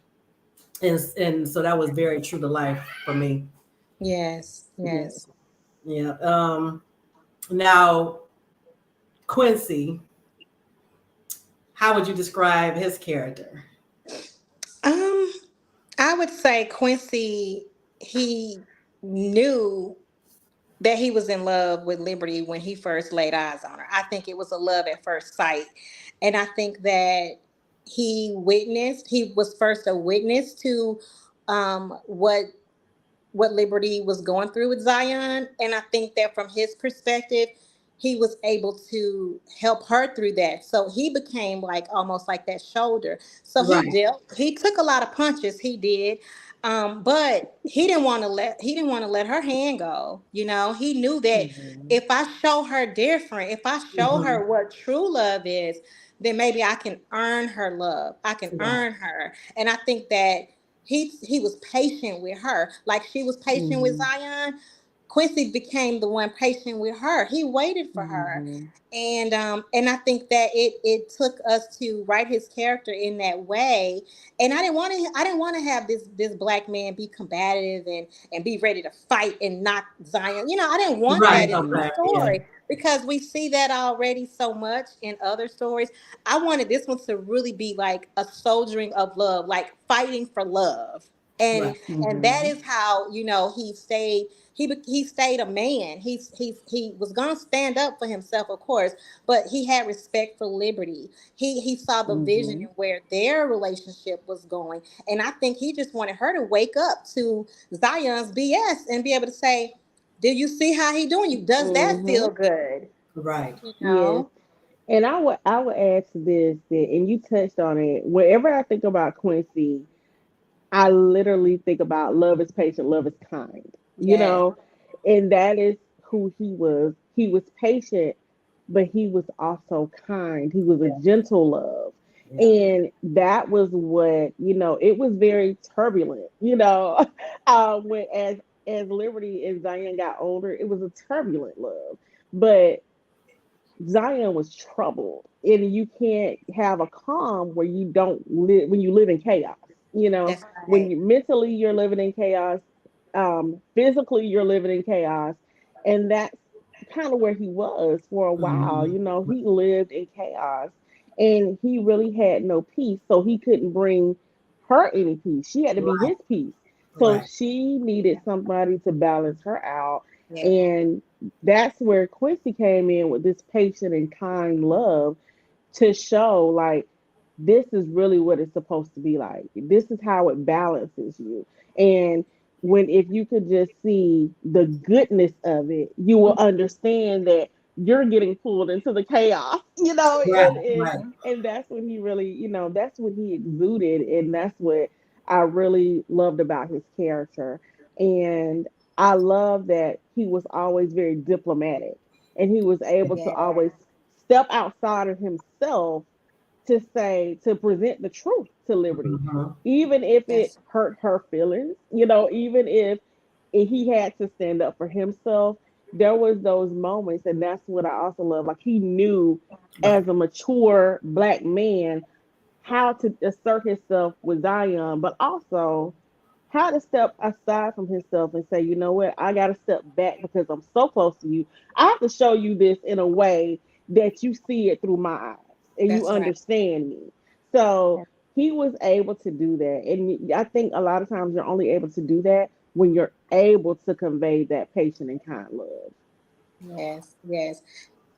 and so that was very true to life for me. Yes. Yes. Yes. Yeah. Now Quincy, how would you describe his character? Um, I would say Quincy, he knew that he was in love with Liberty when he first laid eyes on her. I think it was a love at first sight. And I think that he was first a witness to what Liberty was going through with Zion. And I think that from his perspective, he was able to help her through that. So he became like almost like that shoulder. So Right. he took a lot of punches, he did. But he didn't want to let her hand go. He knew that Mm-hmm. if I show her different, if I show Mhm. her what true love is, then maybe I can earn her love. I can Right. earn her. And I think that he was patient with her, like she was patient with Mm-hmm. Zion. Quincy became the one patient with her. He waited for her, Mm-hmm. and I think that it took us to write his character in that way. And I didn't want to have this black man be combative and be ready to fight and knock Zion. I didn't want Right. that in Mm-hmm. my Okay. Yeah. story because we see that already so much in other stories. I wanted this one to really be like a soldiering of love, like fighting for love. And Right. and that Mm-hmm. is how he stayed a man. He was gonna stand up for himself, of course, but he had respect for Liberty. He saw the vision Mm-hmm. and where their relationship was going, and I think he just wanted her to wake up to Zion's BS and be able to say, "Do you see how he doing you? Does that Mm-hmm. feel good?" Right. You Yes. know? And I would add to this that, and you touched on it. Wherever I think about Quincy, I literally think about love is patient, love is kind. Yes. And that is who he was. He was patient, but he was also kind. He was a Yeah. gentle love. Yeah. And that was what, it was very turbulent, when as Liberty and Zion got older, it was a turbulent love. But Zion was troubled, and you can't have a calm where you don't live when you live in chaos. That's When right. you mentally you're living in chaos, physically you're living in chaos, and that's kind of where he was for a while. Mhm. He lived in chaos, and he really had no peace, so he couldn't bring her any peace. She had to be Right. his peace, so Right. she needed somebody to balance her out, Yeah. and that's where Quincy came in with this patient and kind love to show like this is really what it's supposed to be like. This is how it balances you. And when if you could just see the goodness of it, you will understand that you're getting pulled into the chaos, Right. and Right. and that's when he really, that's what he exuded, and that's what I really loved about his character. And I love that he was always very diplomatic, and he was able to Yeah. always step outside of himself to present the truth to Liberty, Mhm. even if it That's hurt her feelings, even if he had to stand up for himself. There was those moments, and that's what I also love. Like he knew Right. as a mature black man how to assert himself with Zion, but also how to step aside from himself and say, you know what, I got to step back because I'm so close to you. I have to show you this in a way that you see it through my eyes and you that's right. understand me. So he was able to do that. And I think a lot of times you're only able to do that when you're able to convey that patient and kind love. Yes, yes,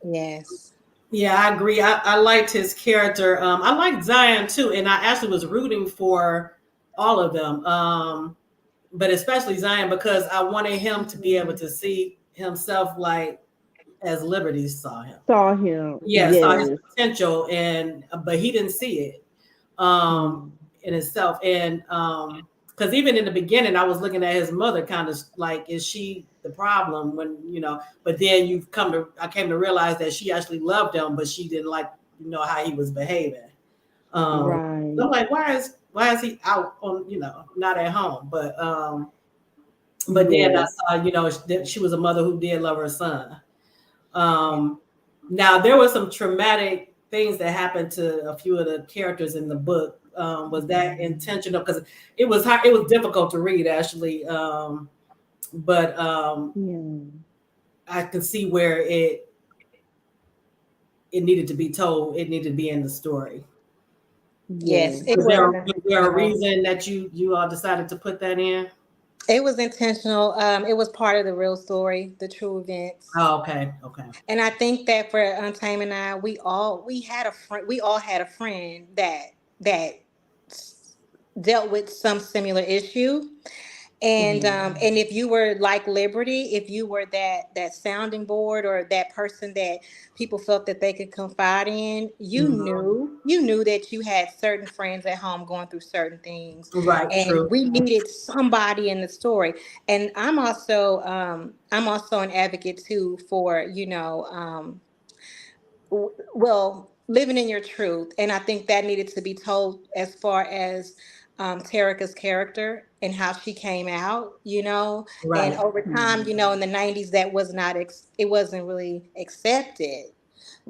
yes. Yeah, I agree. I liked his character. I liked Zion too, and I actually was rooting for all of them. But especially Zion because I wanted him to be able to see himself like as Liberty saw him. Saw him, Yeah, saw his yes. potential, and but he didn't see it um, Mm. in itself. And because even in the beginning, I was looking at his mother, kind of like, is she the problem? When but then I came to realize that she actually loved him, but she didn't like how he was behaving. Um, so Right. I'm like, why is he out on not at home? But then I Yes. saw she was a mother who did love her son. Um, Now there were some traumatic things that happened to a few of the characters in the book. Was that intentional? Because it was hard, it was difficult to read actually, but Yeah. I could see where it needed to be told. It needed to be in the story. Yes, Yes. it Was was there a intentional. reason that you all decided to put that in? It was intentional. It was part of the real story, the true events. Oh, okay, okay, And I think that for Untamed and I, we had a friend. We all had a friend that dealt with some similar issue. Mm. And if you were like Liberty, if you were that sounding board or that person that people felt that they could confide in, hmm you knew that you had certain friends at home going through certain things, right, and true, we needed somebody in the story. And I'm also an advocate too for well, living in your truth. And I think that needed to be told as far as Terica's character and how she came out, and right, over time, Mm. in the 90s, that was not, it wasn't really accepted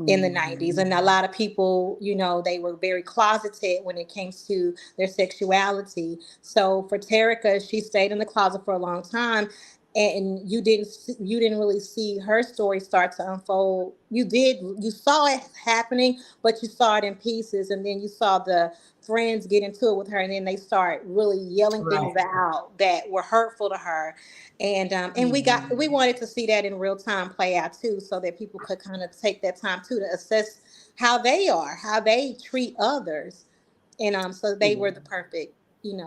in the 90s, Mm. and a lot of people, they were very closeted when it came to their sexuality. So for Terica, she stayed in the closet for a long time, and you didn't really see her story start to unfold. You saw it happening, but you saw it in pieces, and then you saw the friends get into it with her, and then they start really yelling things right. out that were hurtful to her. And Mm. we wanted to see that in real time play out too, so that people could kind of take that time too to assess how they treat others. And so they Yeah. were the perfect,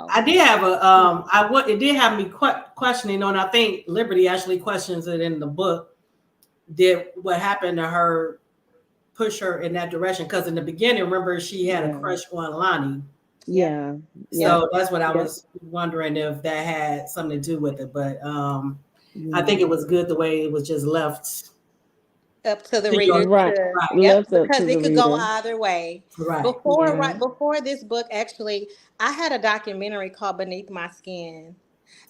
I did have a Yeah. it did have me questioning on. I think Liberty actually questions it in the book. Did what happened to her push her in that direction? Because in the beginning, remember she had a Yeah. crush on Lonnie. Yep, Yeah. yep. Yep. So that's what I Yep. was wondering if that had something to do with it. But I think it Yeah. was good the way it was just left Up to the to your reader Right. to, yep, Left up because to the it could go reader. either way. right. Yeah. Before this book, actually, I had a documentary called Beneath My Skin,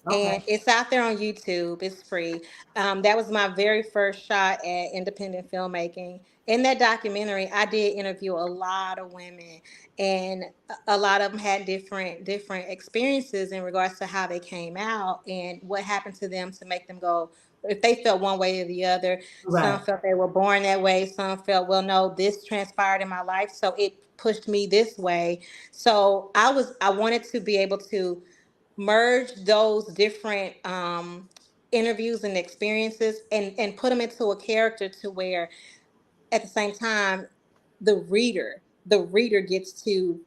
Okay. and it's out there on YouTube. It's free. That was my very first shot at independent filmmaking. In that documentary, I did interview a lot of women, and a lot of them had different experiences in regards to how they came out and what happened to them to make them go. If they felt one way or the other, some Right. felt they were born that way. Some felt, well, no, this transpired in my life, so it pushed me this way. So I wanted to be able to merge those different interviews and experiences and put them into a character to where at the same time the reader gets to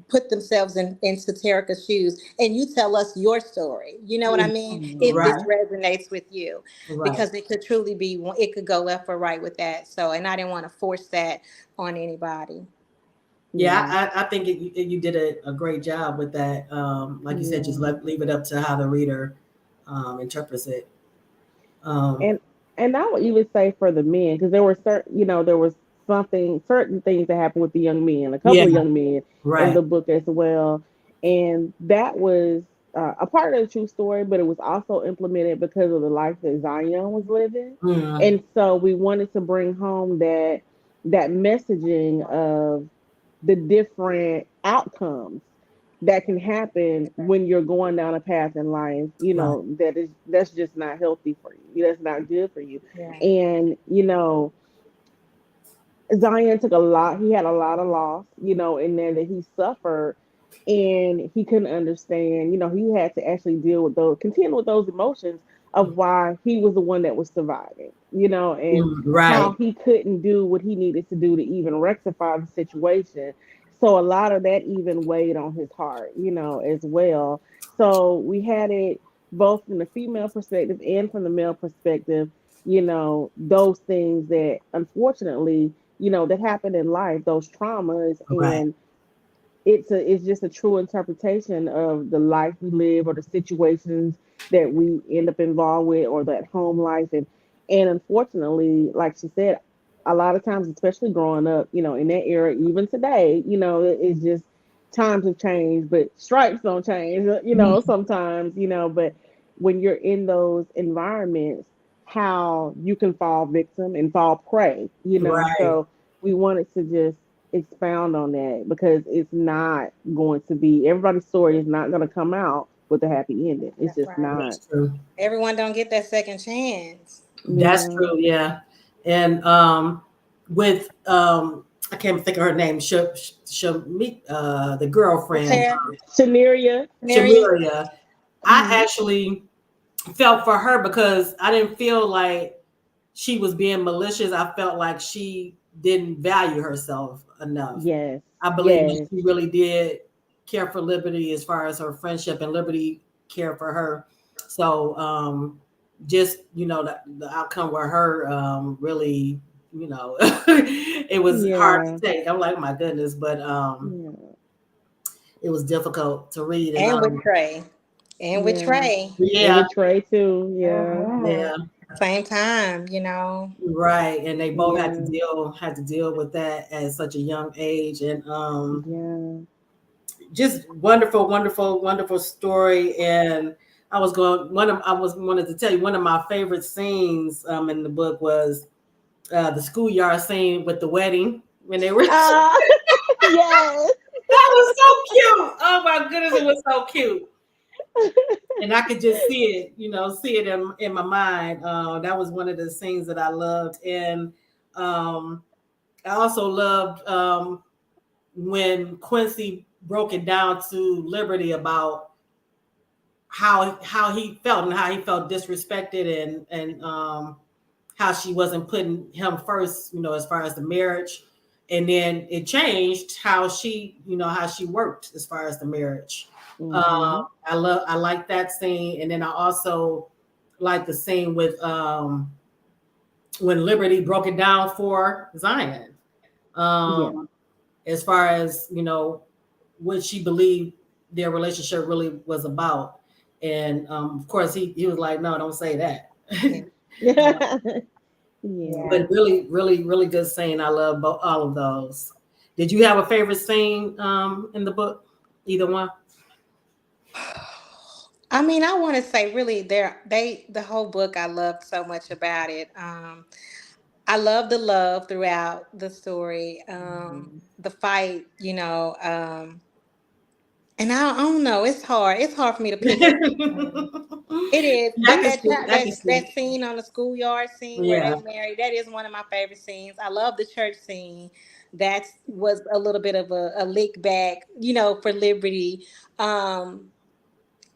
put themselves into Terica's shoes, and you tell us your story. You know what I mean? If Mm. this Right. resonates with you, Right. because it could truly be it could go left or right with that. So, and I didn't want to force that on anybody. Yeah, Yeah. I think you did a great job with that. Like you said, just Yeah. leave it up to how the reader interprets it. Um, And I would even say for the men, because there were certain, there was certain things that happened with the young men, a yeah, couple of young men in right, the book as well, and that was a part of the true story, but it was also implemented because of the life that Zion was living, mm, and so we wanted to bring home that messaging of the different outcomes that can happen when you're going down a path in life, right, that's just not healthy for you. That's not good for you. Yeah. And, Zion took a lot, he had a lot of loss, in there that he suffered. and he couldn't understand. He had to actually contend with those emotions of why he was the one that was surviving. And how Right. he couldn't do what he needed to do to even rectify the situation. So a lot of that even weighed on his heart, as well. So we had it both from the female perspective and from the male perspective. Those things that unfortunately, that happen in life, those traumas, Right. and it's just a true interpretation of the life we live or the situations that we end up involved with or that home life. And unfortunately, like she said, a lot of times, especially growing up, in that era, even today, it's just times have changed, but stripes don't change, sometimes, but when you're in those environments, how you can fall victim and fall prey, Right. so we wanted to just expound on that because it's not going to be everybody's story is not going to come out with a happy ending. It's That's just right. not. That's true. Everyone don't get that second chance. That's Yeah. true. Yeah. And with I can't even think of her name. The girlfriend, Share Shaneria. scenario. Shamiria. I Hmm. actually felt for her because I didn't feel like she was being malicious. I felt like she didn't value herself enough. Yes. I believe that Yes. she really did care for Liberty as far as her friendship, and Liberty cared for her. So just the outcome with her really it was hard Yeah. to take. I'm like, my goodness, but Yeah. it was difficult to read, and And with Trey. And with Yeah. Trey. And yeah, with Trey too. Yeah. Mhm. yeah. Same time. Right, and they both Yeah. had to deal with that at such a young age, and Yeah. just wonderful, wonderful, wonderful story. And I was wanted to tell you one of my favorite scenes in the book was the schoolyard scene with the wedding when they were. Ah. Yes. That was so cute. Oh my goodness, it was so cute. And I could just see it in my mind. That was one of the scenes that I loved, and um, I also loved when Quincy broke it down to Liberty about how he felt and how he felt disrespected, and how she wasn't putting him first, as far as the marriage. And then it changed how she worked as far as the marriage. Hmm. I like that scene, and then I also like the scene with when Liberty broke it down for Zion, Yeah. um, as far as what she believed their relationship really was about. And of course, he was like, "No, don't say that." Yeah. Yeah. But Yeah. really, really, really good scene. I love all of those. Did you have a favorite scene in the book? Either one? I mean, I want to say really the whole book I loved so much about it. I love the love throughout the story. Mhm. The fight, and I don't know, it's hard. It's hard for me to pick Yeah, one. It is, I but can see. I can that see. scene on the schoolyard scene where Yeah. they married, that is one of my favorite scenes. I love the church scene. That was a little bit of a lick back, for Liberty. Um,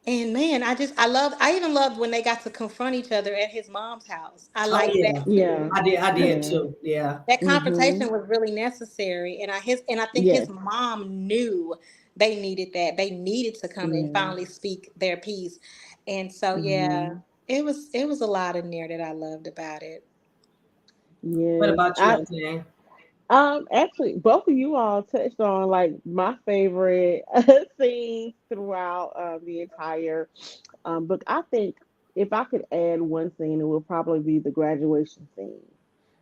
and man, I even loved when they got to confront each other at his mom's house. I Oh like that yeah. Yeah. too. I did. I did Yeah. too. Yeah. That Hmm. confrontation was really necessary, and I think his Yes. mom knew they needed that. They needed to come and Yeah. finally speak their piece. And so yeah, Hmm. it was a lot in there that I loved about it. What Yes. about you, Untamed? Actually, both of you all touched on like my favorite scenes throughout the entire book. I think if I could add one scene, it would probably be the graduation scene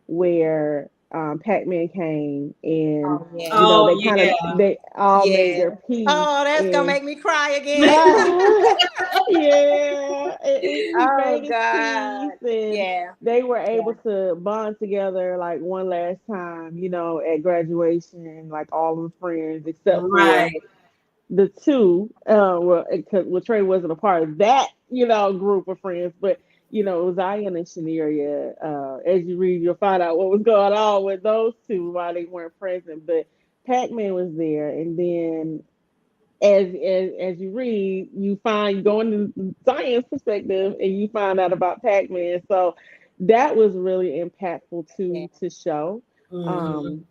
where Pac-Man came and Oh yeah. Oh yeah. they all made Yeah. their peace Oh, that's gonna and make me cry again. yeah, he Oh made his peace, God. and Yeah. they were able Yeah. to bond together like one last time, at graduation, like all of the friends except for Right. the two. Well, Trey wasn't a part of that, group of friends, but Zion and Shaneria. As you read, you'll find out what was going on with those two while they weren't present, but. Pac-Man was there, and then as you read, you find going to science perspective and you find out about Pac-Man. So that was really impactful Yeah. to show. Mhm. Um,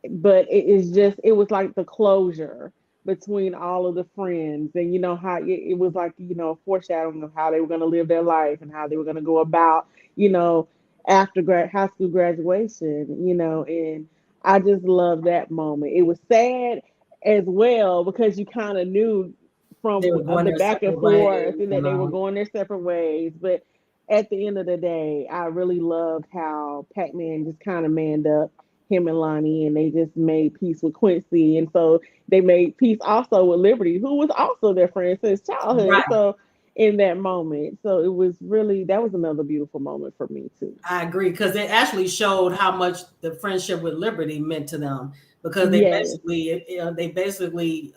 but it is just it was like the closure between all of the friends, and you know how it was like, you know, foreshadowing of how they were going to live their life and how they were going to go about, you know, after high school graduation, you know. And I just love that moment. It was sad as well because you kind of knew They from were going the their back and separate forth ways, and that and they were going their separate ways. But at the end of the day, I really loved how Pac-Man just kind of manned up, him and Lonnie, and they just made peace with Quincy. And so they made peace also with Liberty, who was also their friend since childhood. right. So in that moment, so it was really, that was another beautiful moment for me too. I agree because it actually showed how much the friendship with Liberty meant to them because Yes, they basically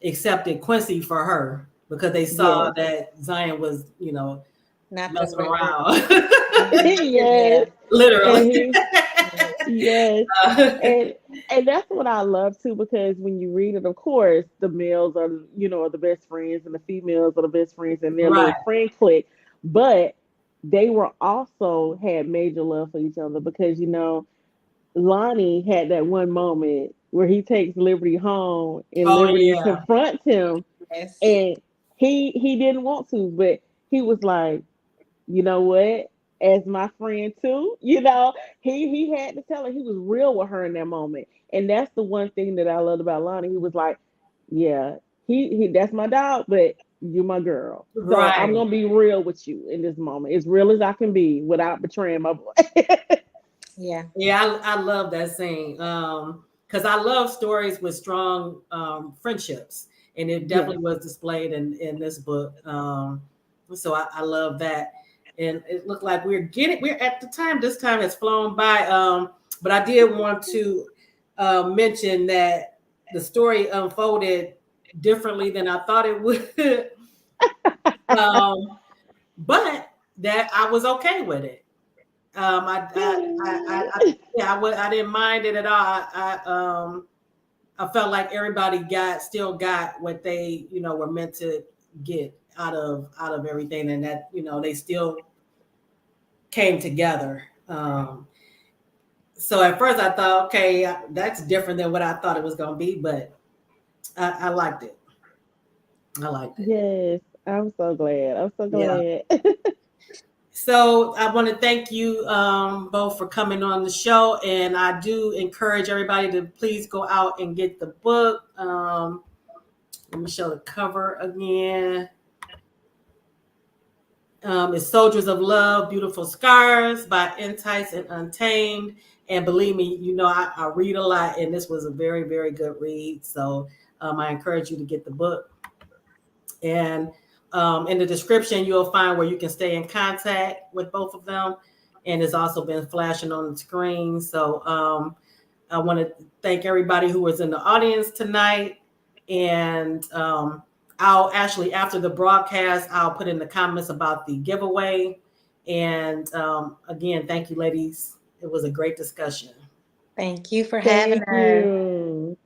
accepted Quincy for her because they saw yes, that Zion was Not the messing regular. around yes. Yeah. literally. And he, Yeah. yes. Uh, And that's what I love too, because when you read it, of course, the males are, you know, are the best friends and the females are the best friends and their right. little friend clique. But they were also had major love for each other because, you know, Lonnie had that one moment where he takes Liberty home and Oh Liberty yeah. confronts him, Yes. and he didn't want to, but he was like, you know what? As my friend too, you know, he had to tell her, he was real with her in that moment. And that's the one thing that I loved about Lonnie. He was like, yeah, he that's my dog, but you're my girl. So I'm Right. gonna be real with you in this moment, as real as I can be without betraying my boy. Yeah. Yeah, I love that scene. Because I love stories with strong friendships, and it Yes. definitely was displayed in this book. So I love that, and it looked like we're at the time. This time has flown by. But I did want to mention that the story unfolded differently than I thought it would. um, but that I was okay with it. Yeah, I didn't mind it at all. I felt like everybody still got what they, were meant to get out of everything, and that, they still came together. So at first I thought, okay, that's different than what I thought it was going to be, but I liked it. I liked it. Yes. I'm so glad. I'm so Yeah. glad. So I want to thank you both for coming on the show, and I do encourage everybody to please go out and get the book. Let me show the cover again. It's Soldiers of Love, Beautiful Scars by Entice and Untamed. And believe me, I read a lot, and this was a very, very good read. So I encourage you to get the book. And in the description, you'll find where you can stay in contact with both of them. And it's also been flashing on the screen. So I want to thank everybody who was in the audience tonight. And I'll actually, after the broadcast, I'll put in the comments about the giveaway. And again, thank you, ladies. It was a great discussion. Thank you for having Thank us. you.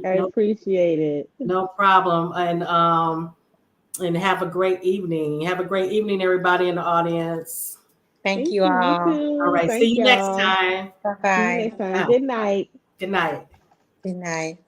I No, appreciate it. no problem. And have a great evening. Have a great evening, everybody in the audience. Thank Thank you you. You all. All too. right. See Thank you next y'all. time. Bye See you bye. next time. Oh, Good night. good night. Good night.